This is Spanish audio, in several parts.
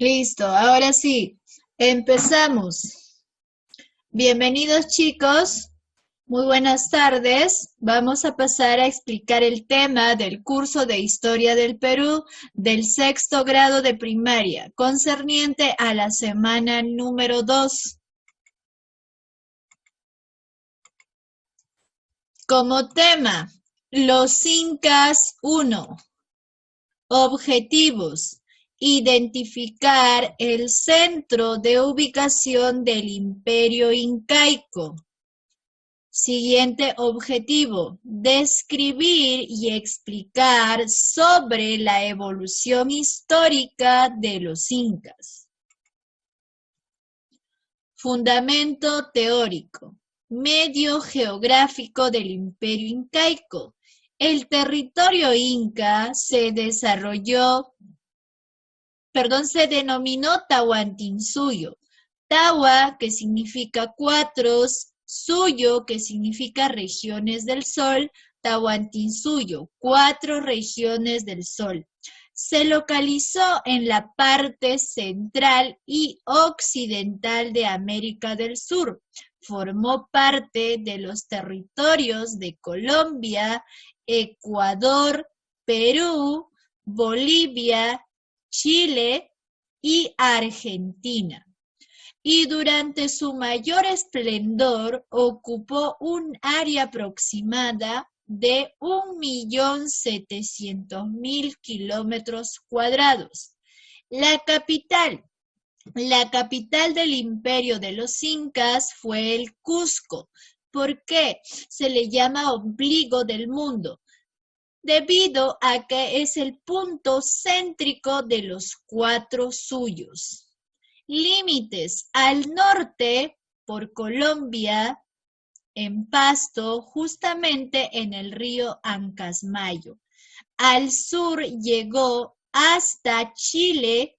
Listo, ahora sí, empezamos. Bienvenidos chicos, muy buenas tardes. Vamos a pasar a explicar el tema del curso de Historia del Perú del sexto grado de primaria, concerniente a la semana número 2. Como tema, los Incas 1. Objetivos: identificar el centro de ubicación del Imperio Incaico. Siguiente objetivo: describir y explicar sobre la evolución histórica de los incas. Fundamento teórico: medio geográfico del Imperio Incaico. El territorio inca se denominó Tahuantinsuyo. Tawa, que significa cuatros, Suyo, que significa regiones del sol, Tahuantinsuyo, 4 regiones del sol. Se localizó en la parte central y occidental de América del Sur. Formó parte de los territorios de Colombia, Ecuador, Perú, Bolivia, Chile y Argentina. Y durante su mayor esplendor ocupó un área aproximada de 1.700.000 kilómetros cuadrados. La capital del imperio de los incas fue el Cusco. ¿Por qué se le llama ombligo del mundo? Debido a que es el punto céntrico de los 4 suyos. Límites: al norte por Colombia, en Pasto, justamente en el río Ancasmayo. Al sur llegó hasta Chile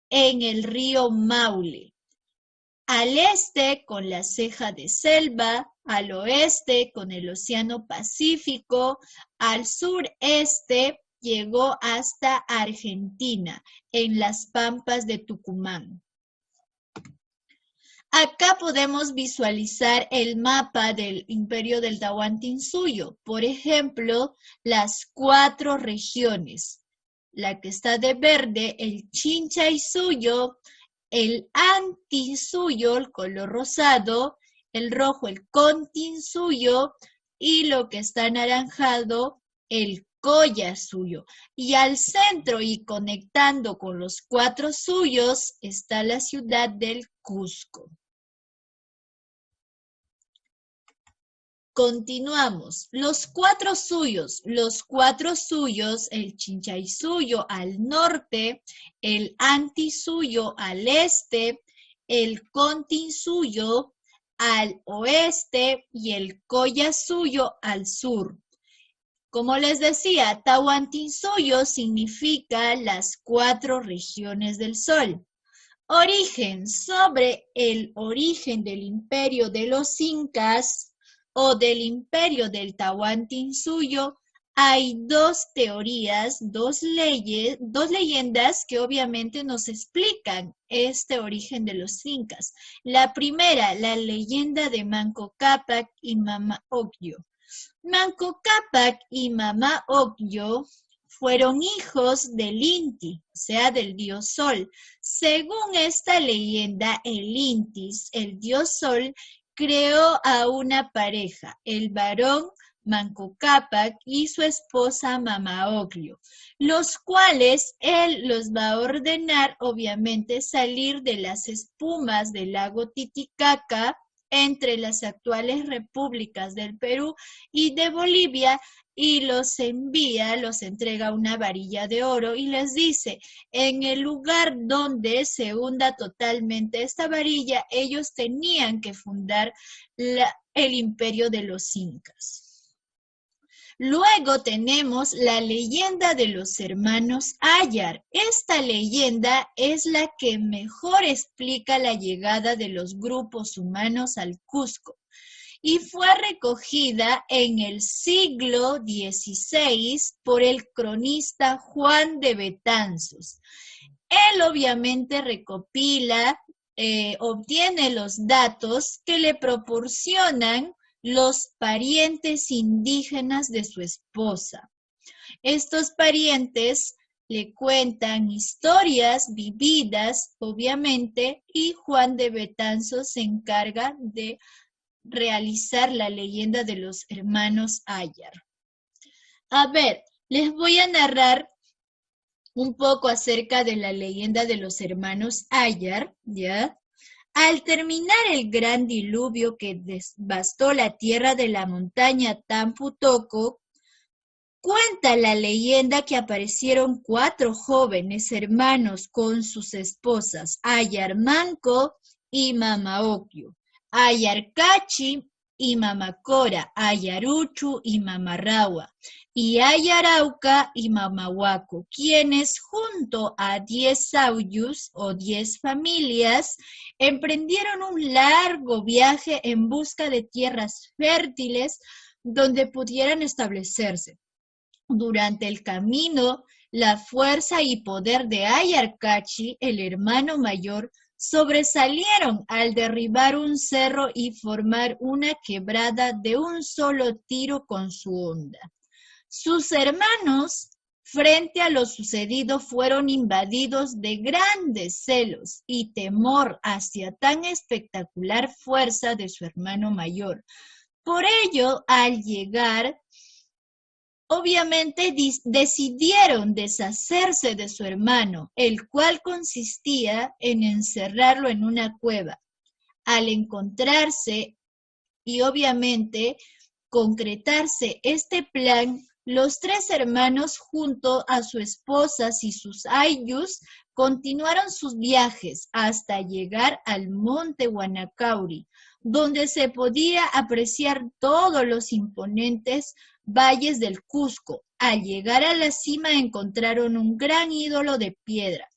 en el río Maule. Al este con la ceja de selva, al oeste con el Océano Pacífico, al sureste llegó hasta Argentina, en las pampas de Tucumán. Acá podemos visualizar el mapa del Imperio del Tahuantinsuyo. Por ejemplo, las 4 regiones. La que está de verde, el Chinchaysuyo, el Antisuyo, el color rosado, el rojo, el Continsuyo, y lo que está anaranjado, el Collasuyo. Y al centro y conectando con los 4 suyos está la ciudad del Cusco. Continuamos. Los 4 suyos, el Chinchaysuyo al norte, el Antisuyo al este, el Continsuyo al oeste y el Collasuyo al sur. Como les decía, Tahuantinsuyo significa las 4 regiones del sol. Origen: sobre el origen del imperio de los incas o del imperio del Tahuantinsuyo, hay 2 teorías, 2 leyendas que obviamente nos explican este origen de los incas. La primera, la leyenda de Manco Cápac y Mama Ocllo. Manco Cápac y Mama Ocllo fueron hijos del Inti, o sea, del dios Sol. Según esta leyenda, el Intis, el dios Sol, creó a una pareja, el varón Manco Cápac y su esposa Mama Ocllo, los cuales él los va a ordenar, obviamente, salir de las espumas del lago Titicaca, entre las actuales repúblicas del Perú y de Bolivia, y los entrega una varilla de oro y les dice: en el lugar donde se hunda totalmente esta varilla, ellos tenían que fundar el imperio de los incas. Luego tenemos la leyenda de los hermanos Ayar. Esta leyenda es la que mejor explica la llegada de los grupos humanos al Cusco y fue recogida en el siglo XVI por el cronista Juan de Betanzos. Él obviamente recopila, obtiene los datos que le proporcionan los parientes indígenas de su esposa. Estos parientes le cuentan historias vividas, obviamente, y Juan de Betanzos se encarga de realizar la leyenda de los hermanos Ayar. A ver, les voy a narrar un poco acerca de la leyenda de los hermanos Ayar, ¿ya? Al terminar el gran diluvio que devastó la tierra de la montaña Tampu Tocco, cuenta la leyenda que aparecieron 4 jóvenes hermanos con sus esposas, Ayar Manco y Mama Ocllo, Ayar Cachi y Mama Cora, Ayar Uchu y Mama Rawa, y Ayar Auca y Mama Huaco, quienes junto a 10 sauyus o 10 familias emprendieron un largo viaje en busca de tierras fértiles donde pudieran establecerse. Durante el camino, la fuerza y poder de Ayar Cachi, el hermano mayor, sobresalieron al derribar un cerro y formar una quebrada de un solo tiro con su honda. Sus hermanos, frente a lo sucedido, fueron invadidos de grandes celos y temor hacia tan espectacular fuerza de su hermano mayor. Por ello, al llegar, obviamente decidieron deshacerse de su hermano, el cual consistía en encerrarlo en una cueva. Al encontrarse y obviamente concretarse este plan, los 3 hermanos junto a sus esposas y sus ayllus continuaron sus viajes hasta llegar al monte Huanacauri, donde se podía apreciar todos los imponentes valles del Cusco. Al llegar a la cima encontraron un gran ídolo de piedra.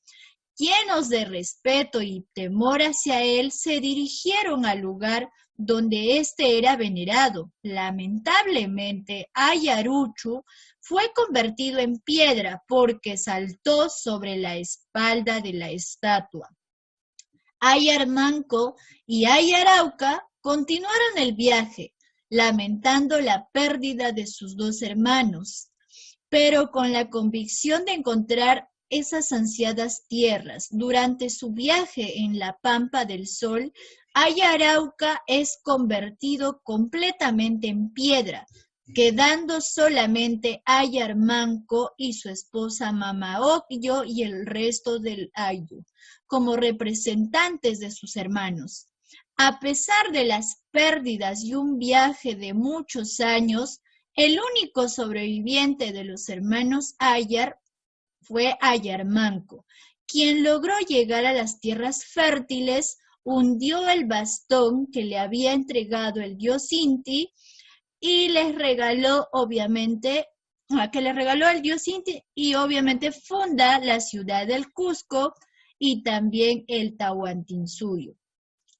Llenos de respeto y temor hacia él, se dirigieron al lugar donde éste era venerado. Lamentablemente, Ayar Uchu fue convertido en piedra porque saltó sobre la espalda de la estatua. Ayar Manco y Ayar Auca continuaron el viaje, lamentando la pérdida de sus 2 hermanos, pero con la convicción de encontrar esas ansiadas tierras. Durante su viaje en la Pampa del Sol, Ayar Auca es convertido completamente en piedra, quedando solamente Ayar Manco y su esposa Mama Ocllo y el resto del ayllu como representantes de sus hermanos. A pesar de las pérdidas y un viaje de muchos años, el único sobreviviente de los hermanos Ayar fue Ayar Manco, quien logró llegar a las tierras fértiles, hundió el bastón que le había entregado el dios Inti y les regaló, obviamente, el dios Inti y obviamente funda la ciudad del Cusco y también el Tahuantinsuyo,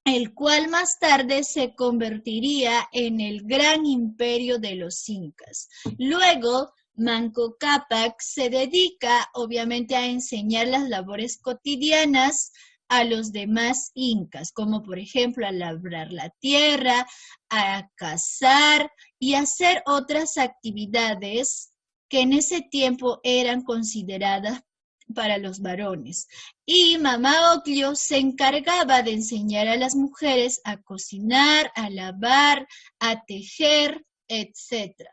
el cual más tarde se convertiría en el gran imperio de los incas. Luego, Manco Cápac se dedica obviamente a enseñar las labores cotidianas a los demás incas, como por ejemplo a labrar la tierra, a cazar y hacer otras actividades que en ese tiempo eran consideradas para los varones. Y Mama Ocllo se encargaba de enseñar a las mujeres a cocinar, a lavar, a tejer, etc.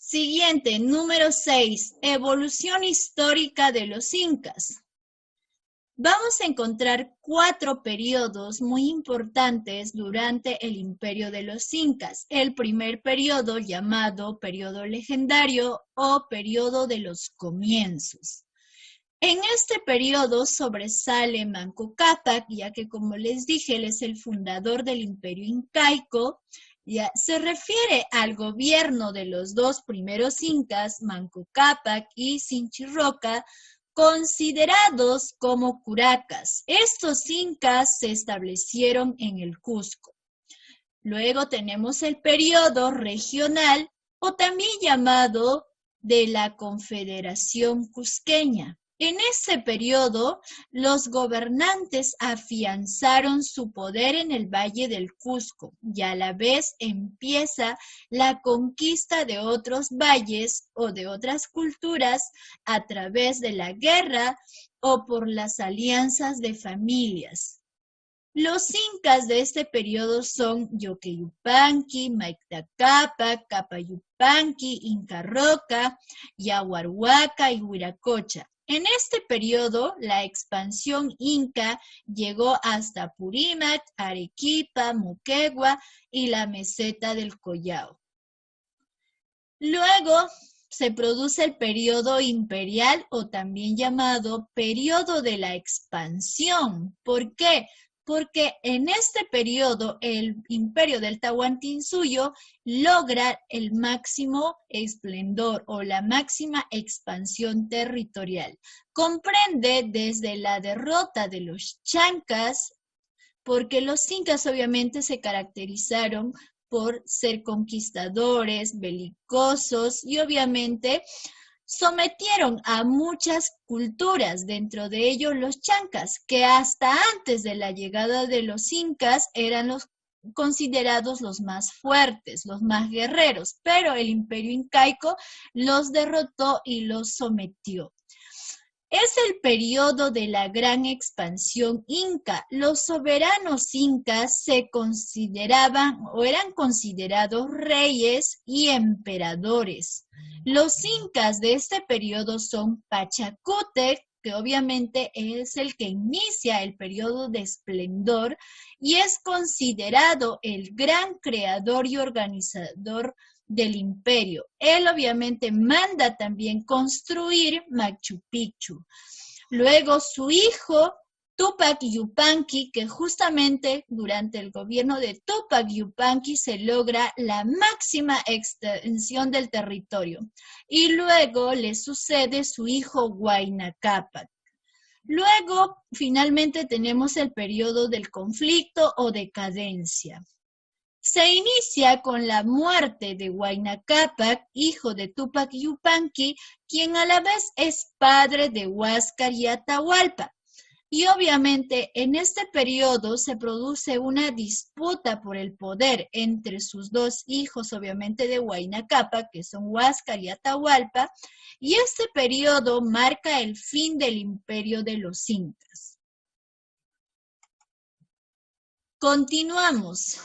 Siguiente, número 6, evolución histórica de los incas. Vamos a encontrar 4 periodos muy importantes durante el imperio de los incas. El primer periodo, llamado periodo legendario o periodo de los comienzos. En este periodo sobresale Manco Cápac, ya que como les dije, él es el fundador del imperio incaico. Ya se refiere al gobierno de los 2 primeros incas, Manco Cápac y Sinchirroca, considerados como curacas. Estos incas se establecieron en el Cusco. Luego tenemos el periodo regional o también llamado de la Confederación Cusqueña. En ese periodo, los gobernantes afianzaron su poder en el Valle del Cusco y a la vez empieza la conquista de otros valles o de otras culturas a través de la guerra o por las alianzas de familias. Los incas de este periodo son Yoque-Yupanqui, Mayta Cápac, Capa-Yupanqui, Inca Roca, Yaguarhuaca y Huiracocha. En este periodo, la expansión inca llegó hasta Purímac, Arequipa, Moquegua y la meseta del Collao. Luego se produce el periodo imperial o también llamado periodo de la expansión. ¿Por qué? Porque en este periodo el imperio del Tahuantinsuyo logra el máximo esplendor o la máxima expansión territorial. Comprende desde la derrota de los chancas, porque los incas obviamente se caracterizaron por ser conquistadores, belicosos y obviamente sometieron a muchas culturas, dentro de ellos los chancas, que hasta antes de la llegada de los incas eran los considerados los más fuertes, los más guerreros, pero el imperio incaico los derrotó y los sometió. Es el periodo de la gran expansión inca. Los soberanos incas se consideraban o eran considerados reyes y emperadores. Los incas de este periodo son Pachacútec, que obviamente es el que inicia el periodo de esplendor y es considerado el gran creador y organizador del imperio. Él obviamente manda también construir Machu Picchu. Luego su hijo Tupac Yupanqui, que justamente durante el gobierno de Tupac Yupanqui se logra la máxima extensión del territorio. Y luego le sucede su hijo Huayna Cápac. Luego, finalmente tenemos el periodo del conflicto o decadencia. Se inicia con la muerte de Huayna Cápac, hijo de Tupac Yupanqui, quien a la vez es padre de Huáscar y Atahualpa. Y obviamente en este periodo se produce una disputa por el poder entre sus dos hijos, obviamente de Huayna Cápac, que son Huáscar y Atahualpa, y este periodo marca el fin del imperio de los incas. Continuamos.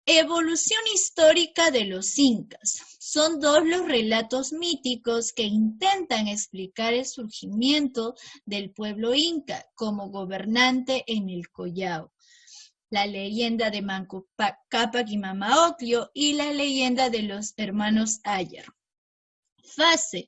Evolución histórica de los incas. Son dos los relatos míticos que intentan explicar el surgimiento del pueblo inca como gobernante en el Collao. La leyenda de Manco Cápac y Mama Ocllo y la leyenda de los hermanos Ayar. Fase.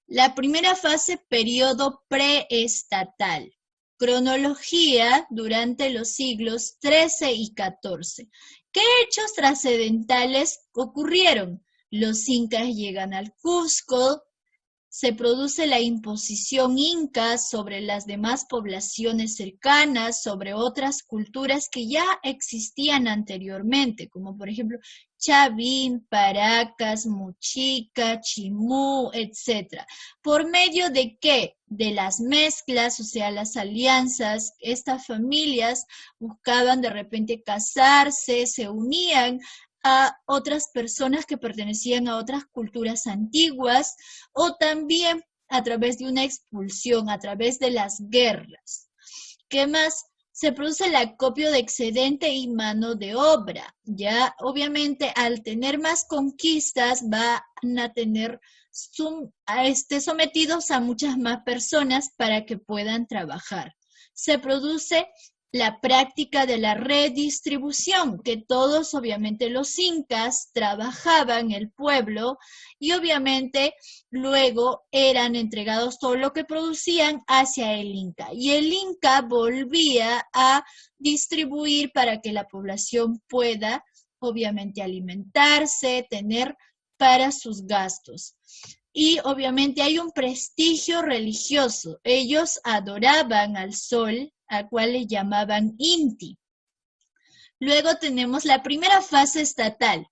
La primera fase, periodo preestatal. Cronología durante los siglos XIII y XIV. ¿Qué hechos trascendentales ocurrieron? Los incas llegan al Cusco, se produce la imposición inca sobre las demás poblaciones cercanas, sobre otras culturas que ya existían anteriormente, como por ejemplo Chavín, Paracas, Mochica, Chimú, etc. ¿Por medio de qué? De las mezclas, o sea, las alianzas. Estas familias buscaban de repente casarse, se unían a otras personas que pertenecían a otras culturas antiguas, o también a través de una expulsión, a través de las guerras. ¿Qué más? Se produce el acopio de excedente y mano de obra. Ya, obviamente, al tener más conquistas, van a tener sometidos a muchas más personas para que puedan trabajar. Se produce la práctica de la redistribución, que todos, obviamente, los incas trabajaban el pueblo y obviamente luego eran entregados todo lo que producían hacia el inca. Y el inca volvía a distribuir para que la población pueda, obviamente, alimentarse, tener para sus gastos. Y obviamente hay un prestigio religioso. Ellos adoraban al sol, a cual le llamaban Inti. Luego tenemos la primera fase estatal.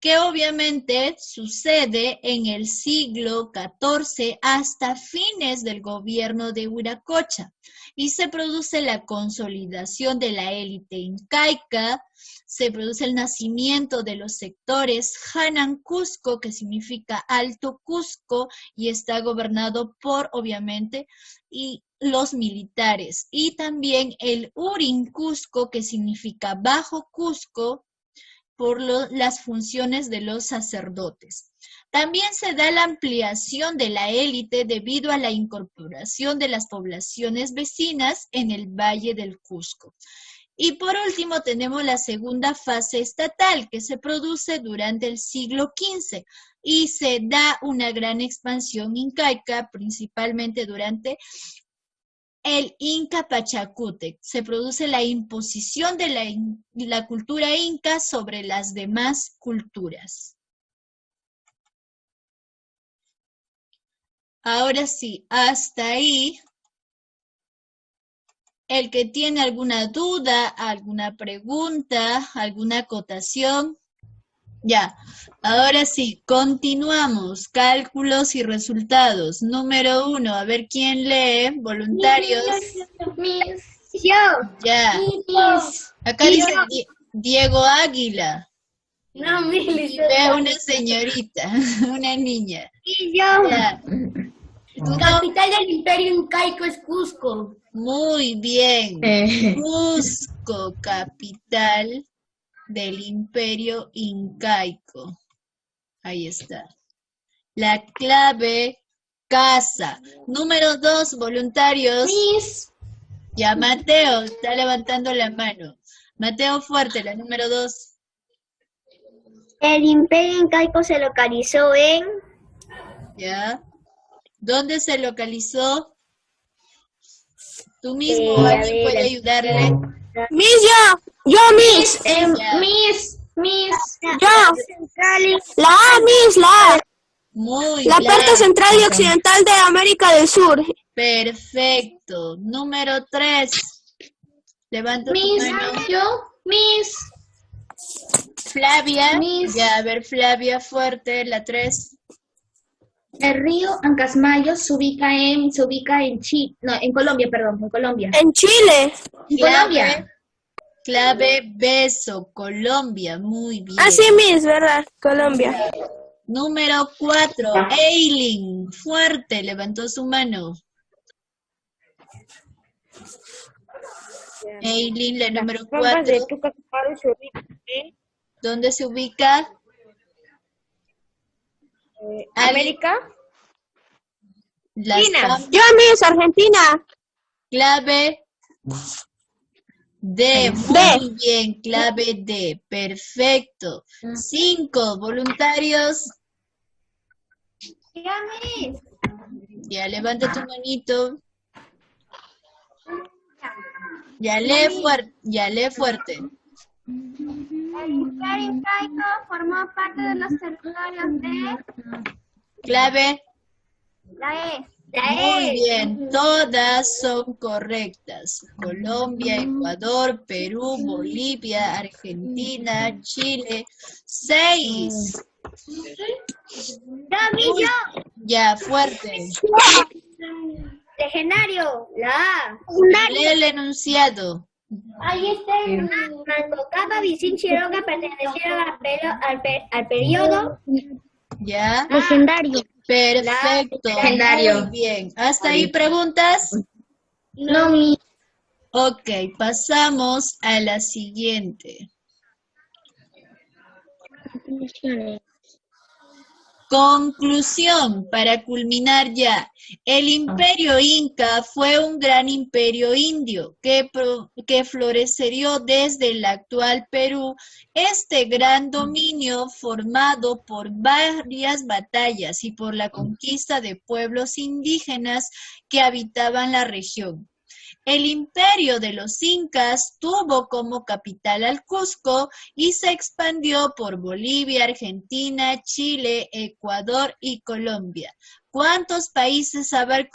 que obviamente sucede en el siglo XIV hasta fines del gobierno de Viracocha, y se produce la consolidación de la élite incaica, se produce el nacimiento de los sectores Hanan Cusco, que significa Alto Cusco, y está gobernado por, obviamente, y los militares, y también el Urin Cusco, que significa Bajo Cusco, por las funciones de los sacerdotes. También se da la ampliación de la élite debido a la incorporación de las poblaciones vecinas en el Valle del Cusco. Y por último tenemos la segunda fase estatal, que se produce durante el siglo XV y se da una gran expansión incaica, principalmente durante el Inca Pachacútec. Se produce la imposición de la cultura inca sobre las demás culturas. Ahora sí, hasta ahí. El que tiene alguna duda, alguna pregunta, alguna acotación. Ya, ahora sí, continuamos. Cálculos y resultados. Número 1, a ver quién lee. Voluntarios. Yo. Ya. Acá dice Diego Águila. No, Y ve una señorita, una niña. Y yo. Ya. Capital del Imperio Incaico es Cusco. Muy bien. Cusco, capital del Imperio Incaico. Ahí está. La clave, casa. Número 2, voluntarios. Miss. Ya, Mateo, está levantando la mano. Mateo Fuerte, la número 2. El Imperio Incaico se localizó en... Ya. ¿Dónde se localizó? ¿Tú mismo o alguien puede ayudarle? Miss, yo, Miss. Miss. Yo. La A, Miss, la A. Muy La bien. parte central y occidental de América del Sur. Perfecto. Número 3. Levanta tu mano. Yo. Miss. Flavia. Miss. Ya, a ver, Flavia Fuerte, la 3. El río Ancasmayo se ubica en Chile, no, en Colombia, perdón, en Colombia. En Chile. Colombia. Clave beso, Colombia. Muy bien. Así, Miss, ¿verdad? Colombia. Número 4. Eileen Fuerte, levantó su mano. Eileen, la número 4. ¿Dónde se ubica? América. Las China. Yo, Miss, Argentina. Clave D. Muy bien, clave D. Perfecto. 5 voluntarios. Ya, levanta tu manito. Ya lee fuerte. El Imperio Incaico formó parte de los territorios de Clave. la E. Muy bien, todas son correctas. Colombia, Ecuador, Perú, Bolivia, Argentina, Chile. 6. Yo. Ya, fuerte. Legendario. La A. Lee el enunciado. Ahí está. Manco Cápac y Sin Chiroga pertenecieron al periodo Ya. legendario. Perfecto. Legendario. Muy bien. ¿Hasta ahí preguntas? No, mi. Ok, pasamos a la siguiente. Conclusión, para culminar ya. El imperio inca fue un gran imperio indio que floreció desde el actual Perú. Este gran dominio formado por varias batallas y por la conquista de pueblos indígenas que habitaban la región. El imperio de los incas tuvo como capital al Cusco y se expandió por Bolivia, Argentina, Chile, Ecuador y Colombia. ¿Cuántos países abarcó?